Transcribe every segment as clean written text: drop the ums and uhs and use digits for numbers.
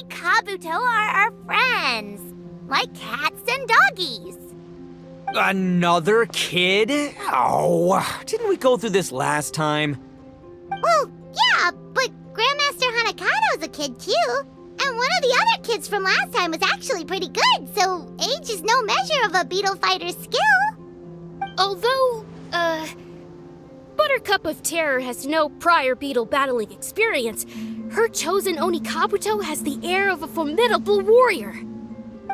Kabuto are our friends, like cats and doggies. Another kid? Oh, didn't we go through this last time? Well, yeah, but Grandmaster Hanakado's a kid too. And one of the other kids from last time was actually pretty good, so age is no measure of a beetle fighter's skill. Although, Buttercup of Terror has no prior beetle battling experience, her chosen Oni Kabuto has the air of a formidable warrior.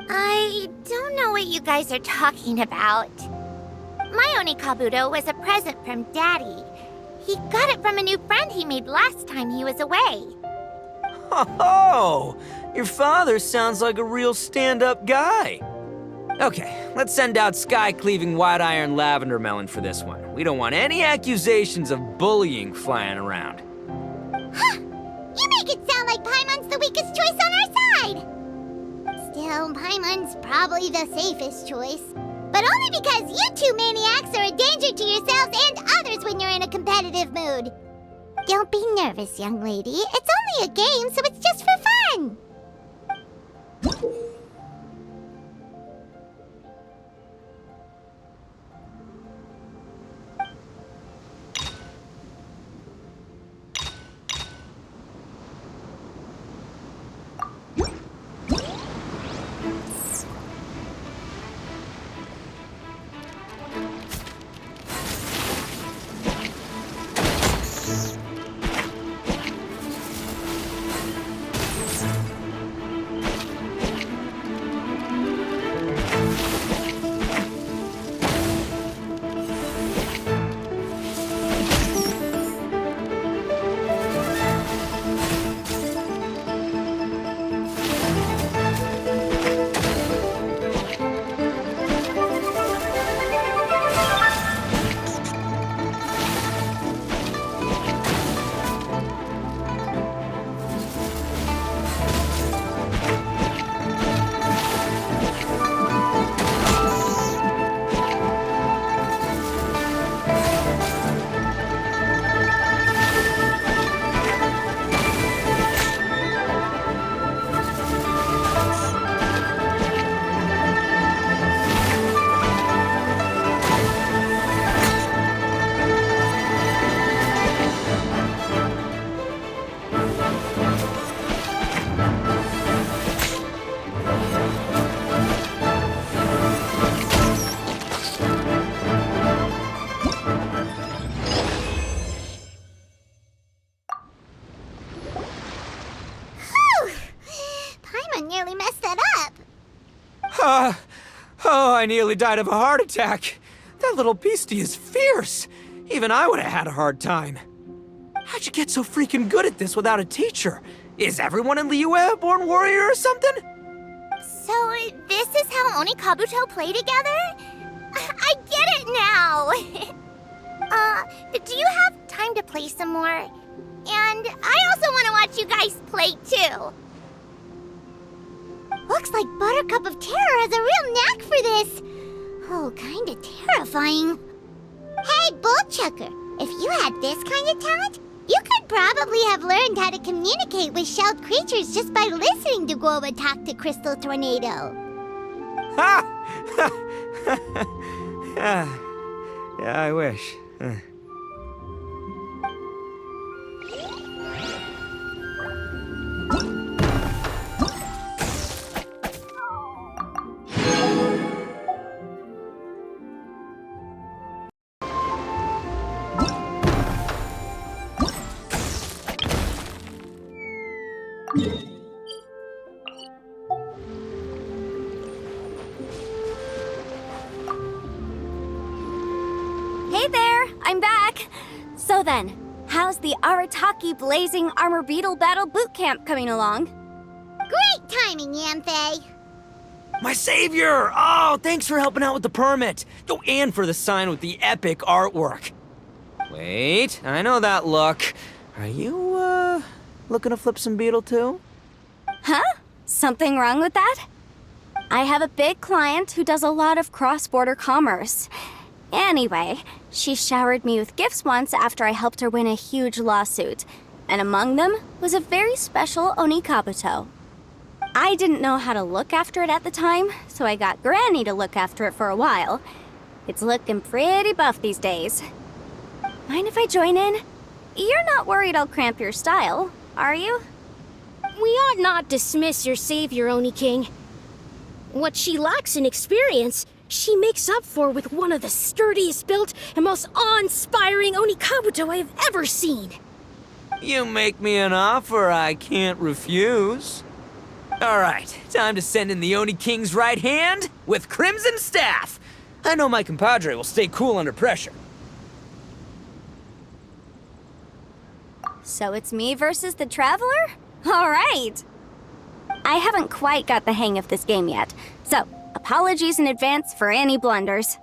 I don't know what you guys are talking about. My Oni Kabuto was a present from Daddy. He got it from a new friend he made last time he was away. Oh, your father sounds like a real stand-up guy. Okay, let's send out Sky-Cleaving White Iron Lavender Melon for this one. We don't want any accusations of bullying flying around. Huh! You make it sound like Paimon's the weakest choice on our side! Still, Paimon's probably the safest choice. But only because you two maniacs are a danger to yourselves and others when you're in a competitive mood. Don't be nervous, young lady. It's only a game, so it's just for fun. I nearly died of a heart attack. That little beastie is fierce. Even I would have had a hard time. How'd you get so freaking good at this without a teacher? Is everyone in Liyue a born warrior or something? So, this is how Oni Kabuto play together? I get it now! Do you have time to play some more? And I also want to watch you guys play too. Looks like Buttercup of Terror has a real knack for this. Oh, kinda terrifying. Hey, Bullchucker, if you had this kind of talent, you could probably have learned how to communicate with shelled creatures just by listening to Guoba talk to Crystal Tornado. Ha! Yeah, I wish. Hey there, I'm back. So then, how's the Arataki Blazing Armor Beetle Battle Boot Camp coming along? Great timing, Yanthe. My savior! Oh, thanks for helping out with the permit. Oh, and for the sign with the epic artwork. Wait, I know that look. Are you, Looking to flip some beetle too? Huh? Something wrong with that? I have a big client who does a lot of cross-border commerce. Anyway, she showered me with gifts once after I helped her win a huge lawsuit. And among them was a very special Oni Kabuto. I didn't know how to look after it at the time, so I got Granny to look after it for a while. It's looking pretty buff these days. Mind if I join in? You're not worried I'll cramp your style, are you? We ought not dismiss your savior, Oni King. What she lacks in experience, she makes up for with one of the sturdiest built and most awe-inspiring Oni Kabuto I have ever seen. You make me an offer I can't refuse. All right, time to send in the Oni King's right hand with Crimson Staff. I know my compadre will stay cool under pressure. So it's me versus the Traveler? All right! I haven't quite got the hang of this game yet, so apologies in advance for any blunders.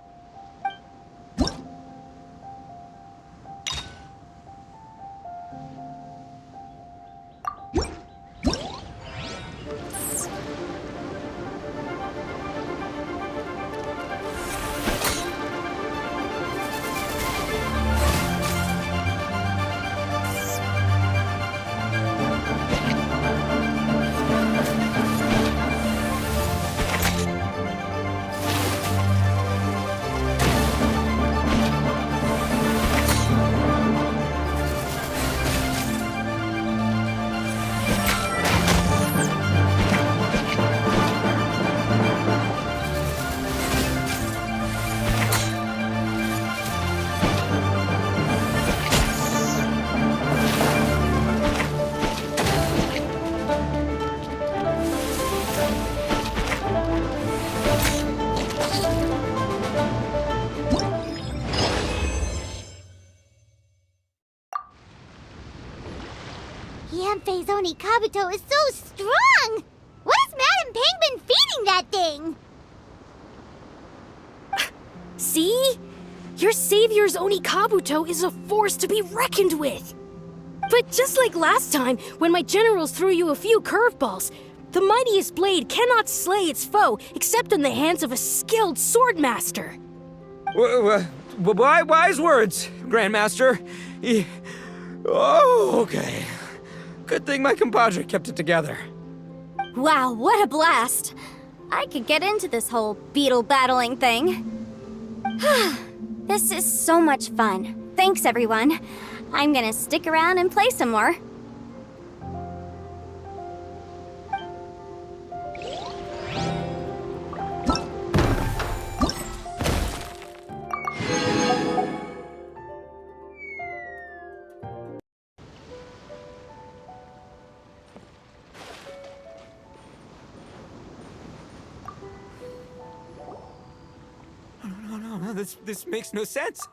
Yanfei's Oni Kabuto is so strong! What is Madame Penguin feeding that thing? See? Your savior's Oni Kabuto is a force to be reckoned with. But just like last time, when my generals threw you a few curveballs, the mightiest blade cannot slay its foe except in the hands of a skilled swordmaster. Wise words, Grandmaster. Oh, okay. Good thing my compadre kept it together. Wow, what a blast! I could get into this whole beetle battling thing. This is so much fun. Thanks, everyone. I'm gonna stick around and play some more. No, this makes no sense.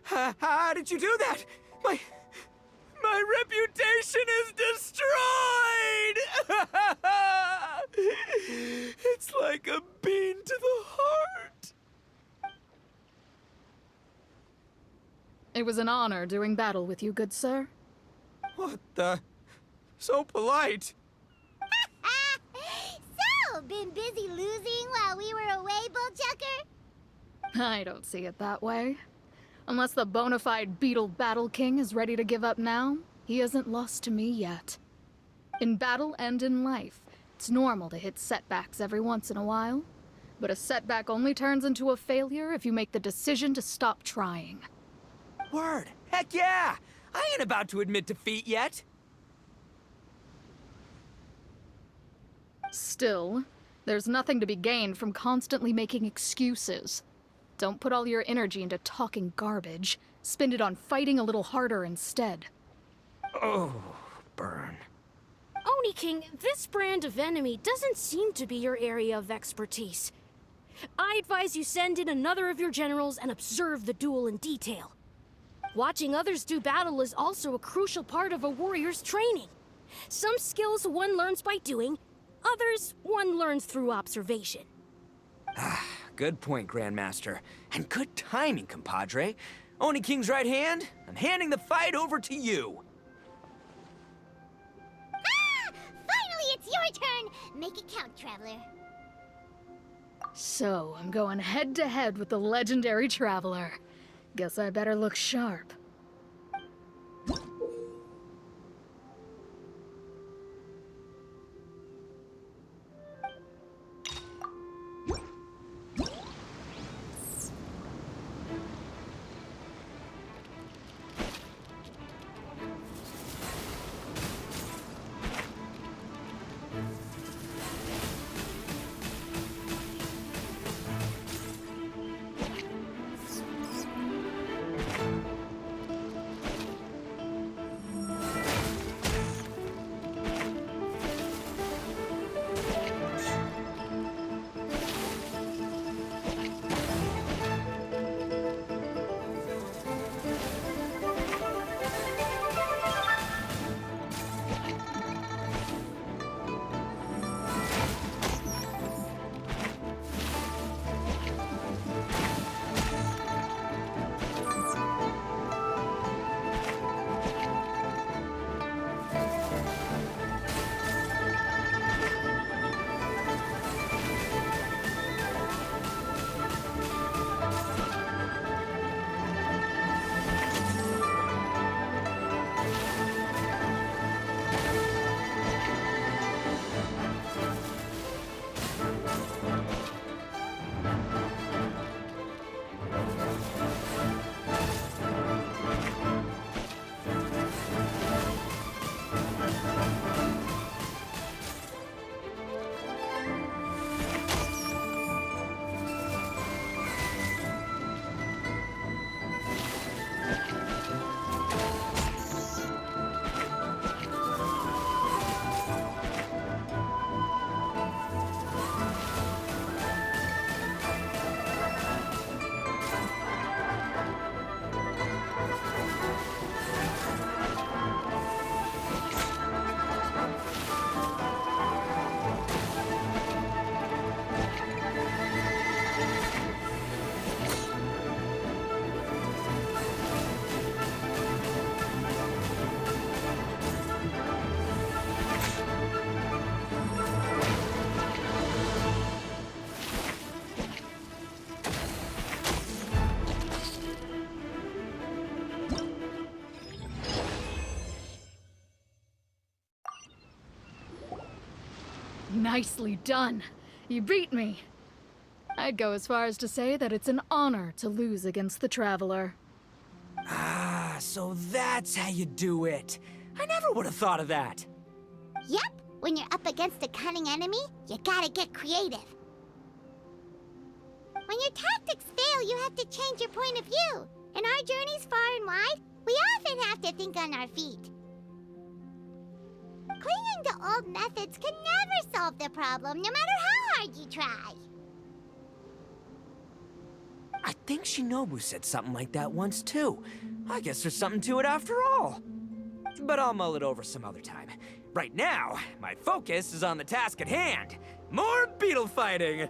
How did you do that? My reputation is destroyed! It's like a bean to the heart. It was an honor doing battle with you, good sir. What the? So polite. So, been busy losing while we were away, Bullchucker? I don't see it that way. Unless the bona fide Beetle Battle King is ready to give up now, he hasn't lost to me yet. In battle and in life, it's normal to hit setbacks every once in a while. But a setback only turns into a failure if you make the decision to stop trying. Word. Heck yeah! I ain't about to admit defeat yet. Still, there's nothing to be gained from constantly making excuses. Don't put all your energy into talking garbage. Spend it on fighting a little harder instead. Oh, burn. Oni King, this brand of enemy doesn't seem to be your area of expertise. I advise you send in another of your generals and observe the duel in detail. Watching others do battle is also a crucial part of a warrior's training. Some skills one learns by doing, others one learns through observation. Good point, Grandmaster. And good timing, compadre. Oni King's right hand, I'm handing the fight over to you. your turn. Make it count, Traveler. So, I'm going head-to-head with the legendary Traveler. Guess I better look sharp. Nicely done. You beat me. I'd go as far as to say that it's an honor to lose against the Traveler. Ah, so that's how you do it. I never would have thought of that. Yep, when you're up against a cunning enemy, you gotta get creative. When your tactics fail, you have to change your point of view. In our journeys far and wide, we often have to think on our feet. Clinging to old methods can never solve the problem, no matter how hard you try. I think Shinobu said something like that once too. I guess there's something to it after all. But I'll mull it over some other time. Right now, my focus is on the task at hand. More beetle fighting!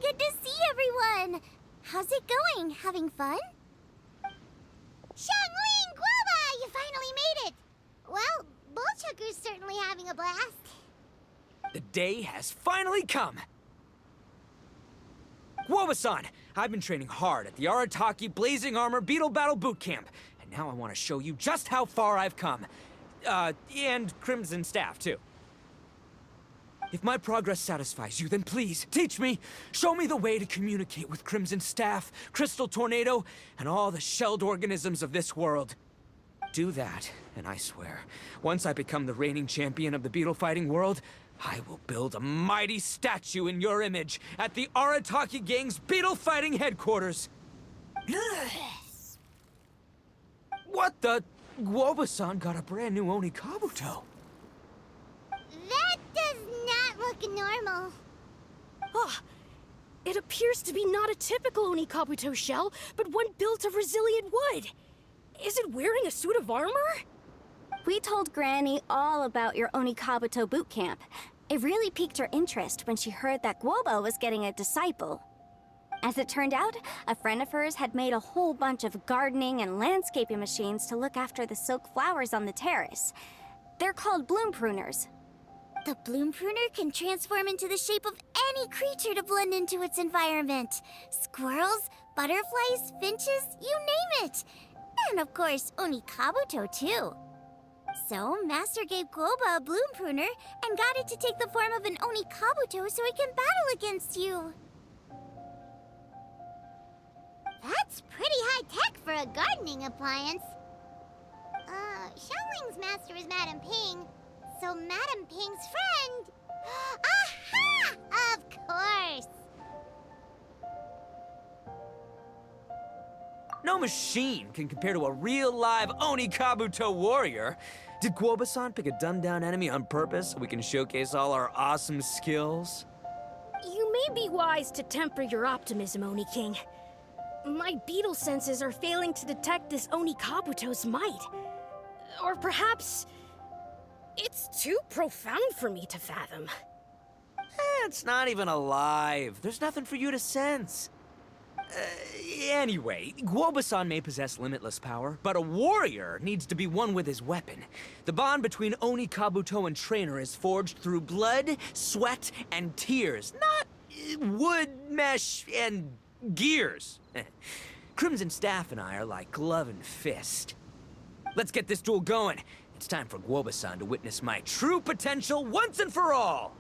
Good to see everyone! How's it going? Having fun? Xiangling Guava! You finally made it! Well, Bullchucker's certainly having a blast. The day has finally come! Guava-san, I've been training hard at the Arataki Blazing Armor Beetle Battle Boot Camp, and now I want to show you just how far I've come. And Crimson Staff, too. If my progress satisfies you, then please, teach me! Show me the way to communicate with Crimson Staff, Crystal Tornado, and all the shelled organisms of this world. do that, and I swear, once I become the reigning champion of the beetle fighting world, I will build a mighty statue in your image at the Arataki Gang's beetle fighting headquarters. What the? Guoba-san got a brand new Oni Kabuto. That does not look normal. Ah, it appears to be not a typical Oni Kabuto shell, but one built of resilient wood. Is it wearing a suit of armor? We told Granny all about your Oni Kabuto boot camp. It really piqued her interest when she heard that Guoba was getting a disciple. As it turned out, a friend of hers had made a whole bunch of gardening and landscaping machines to look after the silk flowers on the terrace. They're called bloom pruners. The bloom pruner can transform into the shape of any creature to blend into its environment. Squirrels, butterflies, finches, you name it. And of course, Oni Kabuto too. So, Master gave Guoba a bloom pruner and got it to take the form of an Oni Kabuto so it can battle against you. That's pretty high-tech for a gardening appliance. Xiaoling's master is Madame Ping, so Madame Ping's friend... Aha! Of course! No machine can compare to a real live Oni Kabuto warrior. Did Guoba-san pick a dumbed-down enemy on purpose so we can showcase all our awesome skills? You may be wise to temper your optimism, Oni King. My beetle senses are failing to detect this Oni Kabuto's might. Or perhaps... it's too profound for me to fathom. It's not even alive. There's nothing for you to sense. Anyway, Guoba-san may possess limitless power, but a warrior needs to be one with his weapon. The bond between Oni Kabuto and trainer is forged through blood, sweat, and tears, not wood, mesh, and gears. Crimson Staff and I are like glove and fist. Let's get this duel going. It's time for Guoba-san to witness my true potential once and for all.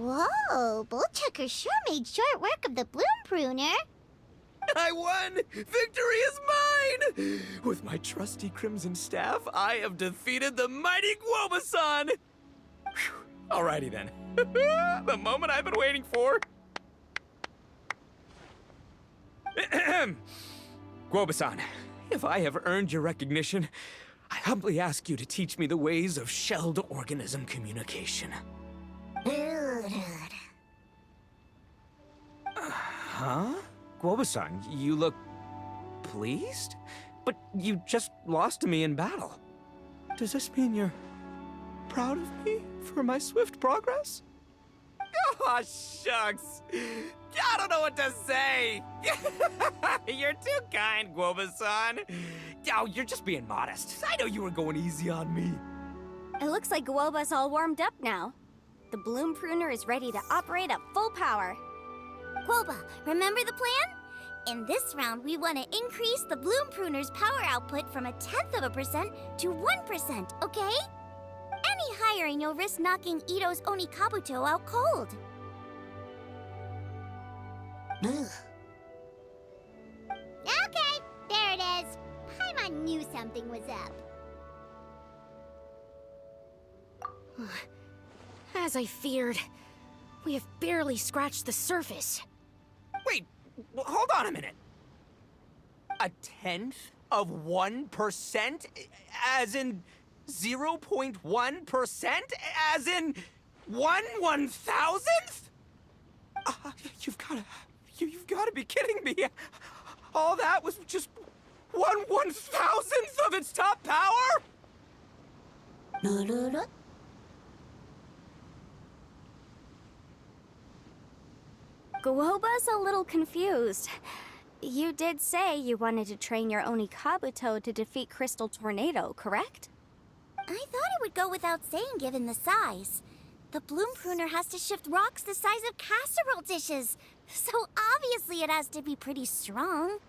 Whoa, Bullchucker sure made short work of the bloom pruner. I won! Victory is mine! With my trusty crimson staff, I have defeated the mighty Guoba-san! Phew. Alrighty then. The moment I've been waiting for. Guoba-san, if I have earned your recognition, I humbly ask you to teach me the ways of shelled organism communication. Huh? Guoba-san, you look pleased? But you just lost to me in battle. Does this mean you're proud of me for my swift progress? Oh, shucks. I don't know what to say. You're too kind, Guoba-san. Oh, you're just being modest. I know you were going easy on me. It looks like Guoba's all warmed up now. The bloom pruner is ready to operate at full power. Guoba, remember the plan? In this round, we want to increase the bloom pruner's power output from 0.1% to 1%, okay? Any higher and you'll risk knocking Ito's Onikabuto out cold. Okay, there it is. Paimon knew something was up. As I feared, we have barely scratched the surface. Wait, hold on a minute. 0.1%? As in 0.1%? As in 1/1000th? You've gotta be kidding me. All that was just 1/1000th of its top power? Guoba's a little confused. You did say you wanted to train your Onikabuto to defeat Crystal Tornado, correct? I thought it would go without saying given the size. The bloom pruner has to shift rocks the size of casserole dishes, so obviously it has to be pretty strong.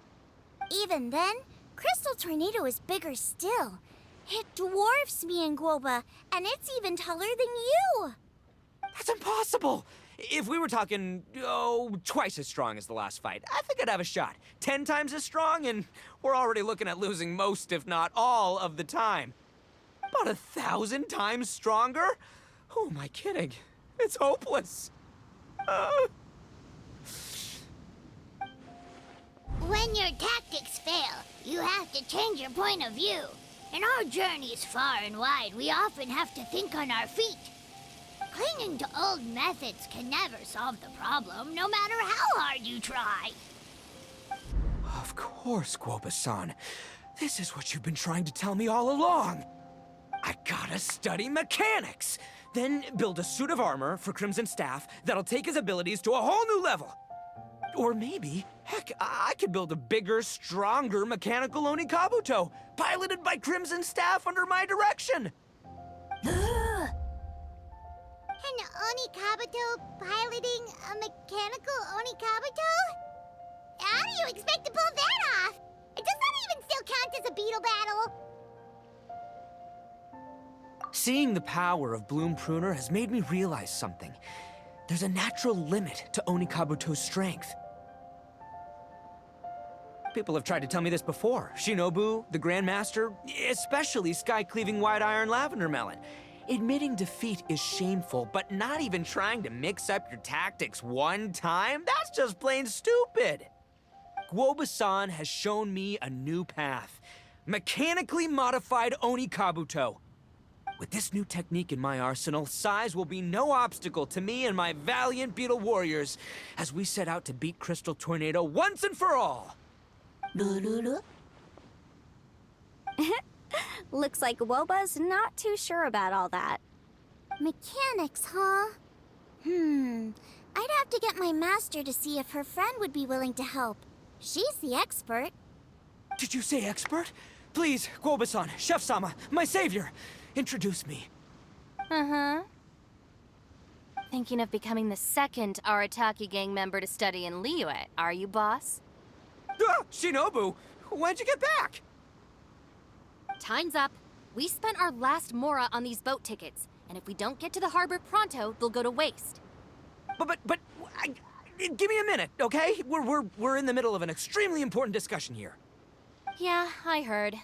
Even then, Crystal Tornado is bigger still. It dwarfs me and Guoba, and it's even taller than you. That's impossible! If we were talking, twice as strong as the last fight, I think I'd have a shot. 10 times as strong, and we're already looking at losing most, if not all, of the time. But 1,000 times stronger? Who am I kidding? It's hopeless. When your tactics fail, you have to change your point of view. In our journeys far and wide, we often have to think on our feet. Clinging to old methods can never solve the problem, no matter how hard you try. Of course, Guoba-san. This is what you've been trying to tell me all along. I gotta study mechanics, then build a suit of armor for Crimson Staff that'll take his abilities to a whole new level. Or maybe, heck, I could build a bigger, stronger mechanical Onikabuto, piloted by Crimson Staff under my direction. An Onikabuto piloting a mechanical Onikabuto? How do you expect to pull that off? Does that even still count as a beetle battle? Seeing the power of Bloom Pruner has made me realize something. There's a natural limit to Onikabuto's strength. People have tried to tell me this before. Shinobu, the Grandmaster, especially Sky-Cleaving White Iron Lavender Melon. Admitting defeat is shameful, but not even trying to mix up your tactics one time? That's just plain stupid! Guoba-san has shown me a new path. Mechanically modified Onikabuto. With this new technique in my arsenal, size will be no obstacle to me and my valiant beetle warriors as we set out to beat Crystal Tornado once and for all! Looks like Guoba's not too sure about all that. Mechanics, huh? I'd have to get my master to see if her friend would be willing to help. She's the expert. Did you say expert? Please, Guoba-san, Chef-sama, my savior, introduce me. Thinking of becoming the second Arataki gang member to study in Liyue, are you, boss? Shinobu, when'd you get back? Time's up. We spent our last mora on these boat tickets, and if we don't get to the harbor pronto, they'll go to waste. Give me a minute, okay? We're in the middle of an extremely important discussion here. Yeah, I heard.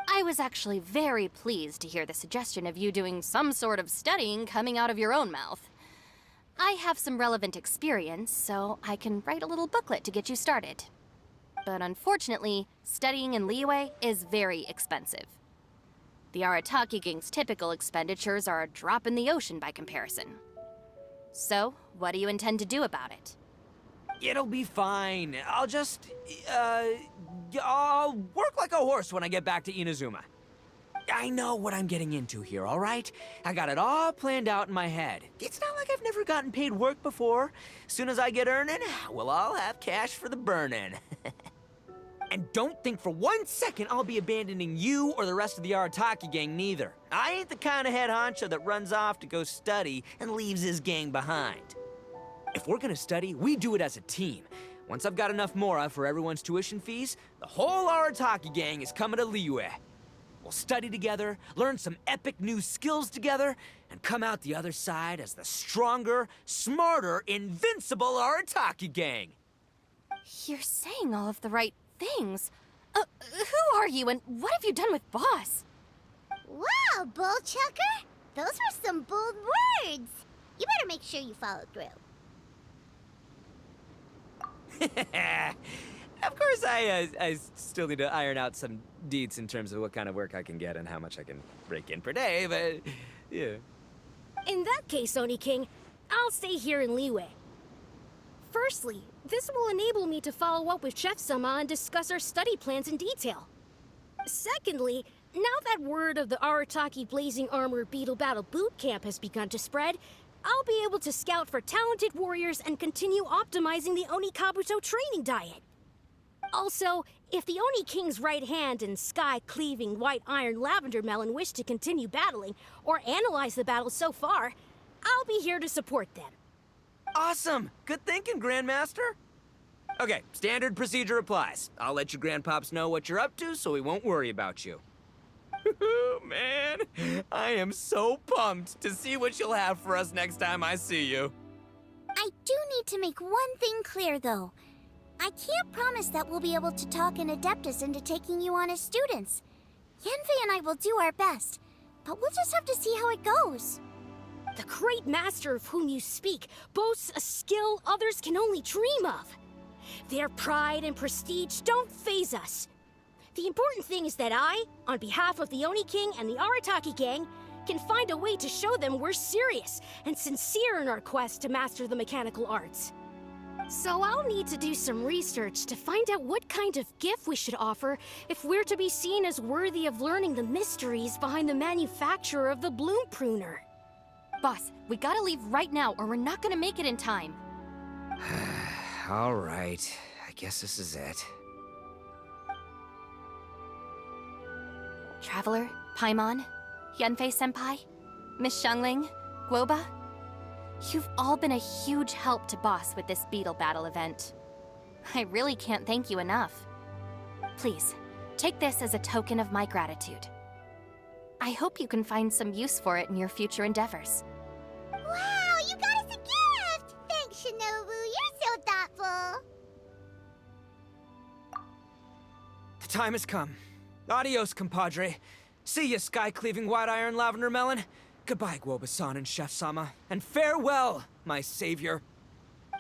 I was actually very pleased to hear the suggestion of you doing some sort of studying coming out of your own mouth. I have some relevant experience, so I can write a little booklet to get you started. But unfortunately, studying in Liyue is very expensive. The Arataki gang's typical expenditures are a drop in the ocean by comparison. So, what do you intend to do about it? It'll be fine. I'll just, I'll work like a horse when I get back to Inazuma. I know what I'm getting into here, all right? I got it all planned out in my head. It's not like I've never gotten paid work before. As soon as I get earning, we'll all have cash for the burning. And don't think for 1 second I'll be abandoning you or the rest of the Arataki gang neither. I ain't the kind of head honcho that runs off to go study and leaves his gang behind. If we're gonna study, we do it as a team. Once I've got enough mora for everyone's tuition fees, the whole Arataki gang is coming to Liyue. We'll study together, learn some epic new skills together, and come out the other side as the stronger, smarter, invincible Arataki gang. You're saying all of the right things. Who are you and what have you done with Boss? Wow, Bullchucker! Those were some bold words! You better make sure you follow through. Of course, I still need to iron out some deets in terms of what kind of work I can get and how much I can break in per day, but yeah. In that case, Oni King, I'll stay here in Liyue. Firstly, this will enable me to follow up with Chef-sama and discuss our study plans in detail. Secondly, now that word of the Arataki Blazing Armor Beetle Battle Boot Camp has begun to spread, I'll be able to scout for talented warriors and continue optimizing the Oni Kabuto training diet. Also, if the Oni King's right hand and sky-cleaving white iron lavender melon wish to continue battling or analyze the battle so far, I'll be here to support them. Awesome! Good thinking, Grandmaster! Okay, standard procedure applies. I'll let you grandpops know what you're up to so we won't worry about you. Man, I am so pumped to see what you'll have for us next time I see you. I do need to make one thing clear, though. I can't promise that we'll be able to talk an Adeptus into taking you on as students. Yanfei and I will do our best, but we'll just have to see how it goes. The great master of whom you speak boasts a skill others can only dream of. Their pride and prestige don't faze us. The important thing is that I, on behalf of the Oni King and the Arataki gang, can find a way to show them we're serious and sincere in our quest to master the mechanical arts. So I'll need to do some research to find out what kind of gift we should offer if we're to be seen as worthy of learning the mysteries behind the manufacture of the bloom pruner. Boss, we gotta leave right now or we're not gonna make it in time. All right, I guess this is it. Traveler, Paimon, Yanfei-senpai, Miss Xiangling, Guoba, you've all been a huge help to Boss with this beetle battle event. I really can't thank you enough. Please, take this as a token of my gratitude. I hope you can find some use for it in your future endeavors. Wow, you got us a gift! Thanks, Shinobu. You're so thoughtful. The time has come. Adios, compadre. See ya, sky-cleaving white iron lavender melon. Goodbye, Guoba-san and Chef-sama. And farewell, my savior.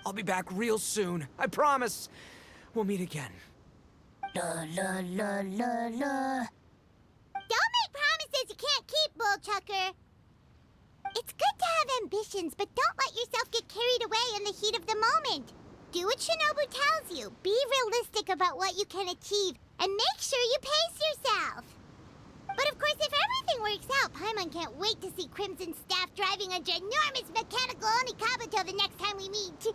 I'll be back real soon. I promise. We'll meet again. La la la la la. Don't make promises you can't keep, Bullchucker. It's good to have ambitions, but don't let yourself get carried away in the heat of the moment. Do what Shinobu tells you. Be realistic about what you can achieve, and make sure you pace yourself. But of course, if everything works out, Paimon can't wait to see Crimson Staff driving a ginormous mechanical Onikabuto the next time we meet.